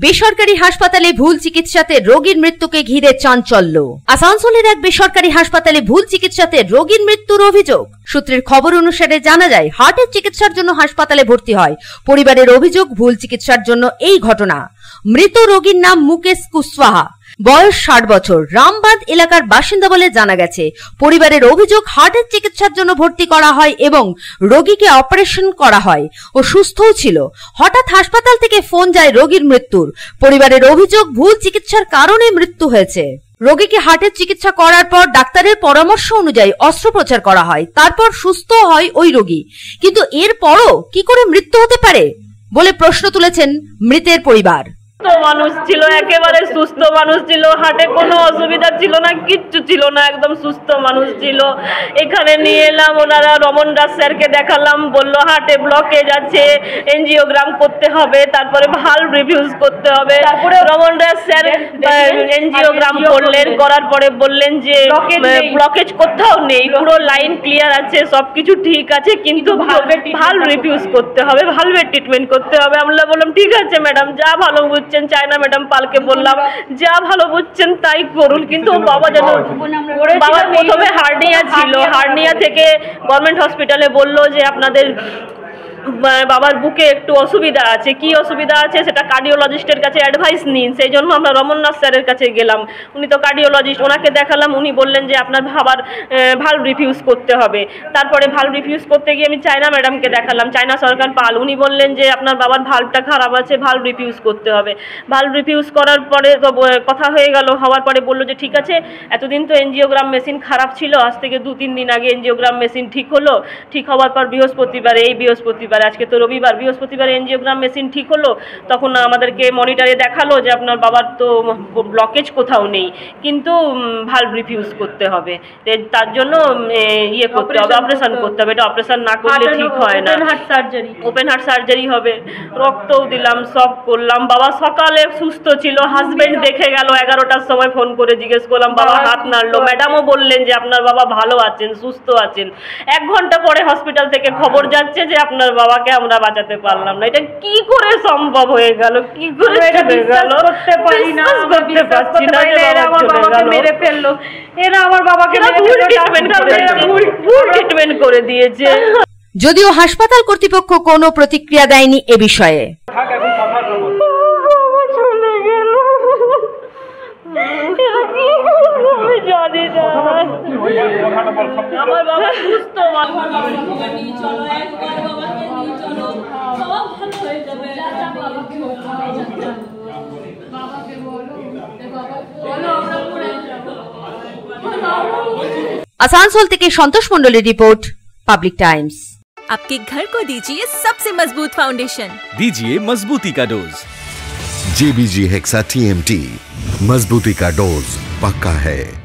বেসরকারি হাসপাতালে ভুল চিকিৎসাতে রোগীর মৃত্যুকে ঘিরে চাঞ্চল্য। আসানসোলের এক বেসরকারি হাসপাতালে ভুল চিকিৎসাতে রোগীর মৃত্যুর অভিযোগ। সূত্রের খবর অনুসারে জানা যায়, হার্টের চিকিৎসার জন্য হাসপাতালে ভর্তি হয় পরিবারের অভিযোগ ভুল চিকিৎসার জন্য এই ঘটনা। মৃত রোগীর নাম মুকেশ কুশওয়াহা, বয়স 60 বছর, রামবাদ এলাকার বাসিন্দা বলে জানা গেছে। পরিবারের অভিযোগ হার্টের চিকিৎসার জন্য ভর্তি করা হয় এবং রোগীকে অপারেশন করা হয় ও সুস্থও ছিল। হঠাৎ হাসপাতাল থেকে ফোন যায় রোগীর মৃত্যুর। পরিবারের অভিযোগ ভুল চিকিৎসার কারণে মৃত্যু হয়েছে। রোগীকে হার্টের চিকিৎসা করার পর ডাক্তারের পরামর্শ অনুযায়ী অস্ত্রোপচার করা হয়, তারপর সুস্থ হয় ওই রোগী। কিন্তু এরপরও কি করে মৃত্যু হতে পারে বলে প্রশ্ন তুলেছেন মৃতের পরিবার। মানুষ ছিল, একেবারে সুস্থ মানুষ ছিল, হার্টে কোনো অসুবিধা ছিল না, কিচ্ছু ছিল না, একদম সুস্থ মানুষ ছিল। এখানে নিয়ে এলাম, ওনারা রমন দাস স্যারকে দেখালাম, বললো হার্টে ব্লকেজ আছে, এনজিওগ্রাম করতে হবে, তারপরে ভালভ রিফিউজ করতে হবে। তারপরে রমন দাস স্যার এনজিওগ্রাম করলেন, করার পরে বললেন যে ব্লকেজ কোথাও নেই, পুরো লাইন ক্লিয়ার আছে, সবকিছু ঠিক আছে, কিন্তু ভালভ রিফিউজ করতে হবে, ভালভের ট্রিটমেন্ট করতে হবে। আমরা বললাম ঠিক আছে ম্যাডাম, যা ভালো বুঝছেন, চায়না ম্যাডাম পালকে বললাম যা ভালো বুঝছেন তাই করুন। কিন্তু বাবা যেন, বাবার প্রথমে হার্নিয়া ছিল, হার্নিয়া থেকে গভর্নমেন্ট হসপিটালে বললো যে আপনাদের বাবার বুকে একটু অসুবিধা আছে, কি অসুবিধা আছে সেটা কার্ডিওলজিস্টের কাছে অ্যাডভাইস নিন। সেই জন্য আমরা রমননাথ স্যারের কাছে গেলাম, উনি তো কার্ডিওলজিস্ট, ওনাকে দেখালাম, উনি বললেন যে আপনার বাবার ভালভ রিফিউজ করতে হবে। তারপরে ভালভ রিফিউজ করতে গিয়ে আমি চায়না ম্যাডামকে দেখালাম, চায়না সরকার পাল, উনি বললেন যে আপনার বাবার ভালভটা খারাপ আছে, ভালভ রিফিউজ করতে হবে। ভালভ রিফিউজ করার পরে তো কথা হয়ে গেল, হওয়ার পরে বললো যে ঠিক আছে, এতদিন তো এনজিওগ্রাম মেশিন খারাপ ছিল, আজ থেকে 2-3 দিন আগে এনজিওগ্রাম মেশিন ঠিক হলো। ঠিক হওয়ার পর বৃহস্পতিবার, এই বৃহস্পতিবার, আজকে তো রবিবার, বৃহস্পতিবার এনজিওগ্রাম মেশিন ঠিক হলো। তখন আমাদেরকে মনিটরে দেখালো যে আপনার বাবার তো ব্লকেজ কোথাও নেই, কিন্তু ভালভ রিফিউজ করতে হবে, তার জন্য ইয়ে করতে হবে, অপারেশন করতে হবে। এটা অপারেশন না করলে ঠিক হয় না, ওপেন হার্ট সার্জারি হবে। রক্তও দিলাম, সব করলাম। বাবা সকালে সুস্থ ছিল, হাজবেন্ড দেখে গেল, 11টার সময় ফোন করে জিজ্ঞেস করলাম, বাবা হাত নাড়লো, ম্যাডামও বললেন যে আপনার বাবা ভালো আছেন, সুস্থ আছেন। 1 ঘন্টা পরে হসপিটাল থেকে খবর যাচ্ছে যে আপনার বাবাকে আমরা বাঁচাতে পারলাম না। এটা কি করে সম্ভব হয়ে গেল, কি করে করতে পারি না, করতে পারছি না। এরা আমার বাবাকে মেরে ফেললো, এরা আমার বাবাকে ভুল ট্রিটমেন্ট করে দিয়েছে। যদিও হাসপাতাল কর্তৃপক্ষ কোনো প্রতিক্রিয়া দেয়নি এ বিষয়ে। জানি না, আমার বাবা সুস্থ, आसानसोल থেকে संतोष मंडलेर रिपोर्ट, पब्लिक टाइम्स। आपके घर को दीजिए सबसे मजबूत फाउंडेशन, दीजिए मजबूती का डोज। JBG हेक्सा TMT, मजबूती का डोज पक्का है।